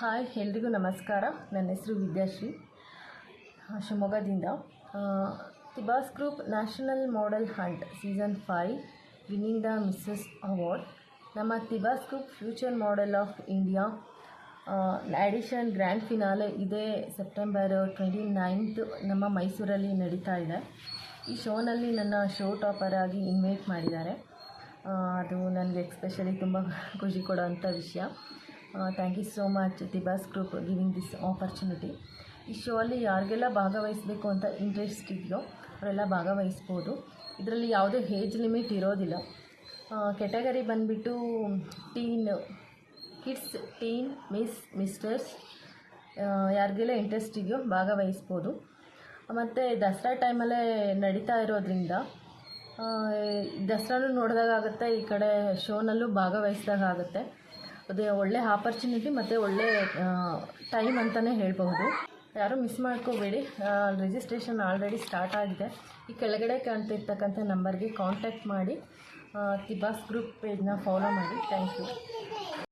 Hi ಎಲ್ರಿಗೂ ನಮಸ್ಕಾರ. ನನ್ನ ಹೆಸರು ವಿದ್ಯಾಶ್ರೀ, ಶಿವಮೊಗ್ಗದಿಂದ. Tibas group national model hunt season 5 winning the Mrs award. ನಮ್ಮ Tibas group future model of India audition grand finale ಇದೇ ಸೆಪ್ಟೆಂಬರ್ 29 ನಮ್ಮ ಮೈಸೂರಲ್ಲಿ ನಡೀತಾ ಇದೆ. ಈ ಶೋನಲ್ಲಿ ನನ್ನ ಶೋ ಟಾಪರ್ ಆಗಿ ಇನ್ವೈಟ್ ಮಾಡಿದ್ದಾರೆ. ಅದು ನನಗೆ ಎಸ್ಪೆಷಲಿ ತುಂಬ ಖುಷಿ ಕೊಡೋವಂಥ ವಿಷಯ. Thank you so much Tibas group giving this opportunity. ಈ ಶೋ ಅಲ್ಲಿ ಯಾರಿಗೆಲ್ಲ ಭಾಗವಹಿಸಬೇಕು ಅಂತ ಇಂಟ್ರೆಸ್ಟ್ ಇದೆಯೋ ಅವರೆಲ್ಲ ಭಾಗವಹಿಸ್ಬೋದು. ಇದರಲ್ಲಿ ಯಾವುದೇ ಏಜ್ ಲಿಮಿಟ್ ಇರೋದಿಲ್ಲ. ಕೆಟಗರಿ ಬಂದುಬಿಟ್ಟು ಕಿಡ್ಸ್, ಟೀನ್, ಮಿಸ್ಟರ್ಸ್, ಯಾರಿಗೆಲ್ಲ ಇಂಟ್ರೆಸ್ಟ್ ಇದೆಯೋ ಭಾಗವಹಿಸ್ಬೋದು. ಮತ್ತು ದಸರಾ ಟೈಮಲ್ಲೇ ನಡೀತಾ ಇರೋದ್ರಿಂದ ದಸರಾನು ನೋಡಿದಾಗುತ್ತೆ, ಈ ಕಡೆ ಶೋನಲ್ಲೂ ಭಾಗವಹಿಸಿದಾಗುತ್ತೆ. ಅದೇ ಒಳ್ಳೆ ಆಪರ್ಚುನಿಟಿ ಮತ್ತು ಒಳ್ಳೆ ಟೈಮ್ ಅಂತಲೇ ಹೇಳ್ಬಹುದು. ಯಾರೂ ಮಿಸ್ ಮಾಡ್ಕೋಬೇಡಿ. ರಿಜಿಸ್ಟ್ರೇಷನ್ ಆಲ್ರೆಡಿ ಸ್ಟಾರ್ಟ್ ಆಗಿದೆ. ಈ ಕೆಳಗಡೆ ಕಾಣ್ತಿರ್ತಕ್ಕಂಥ ನಂಬರ್ಗೆ ಕಾಂಟ್ಯಾಕ್ಟ್ ಮಾಡಿ ತಿಬಾಸ್ ಗ್ರೂಪ್ ಪೇಜ್ನ ಫಾಲೋ ಮಾಡಿ. Thank you.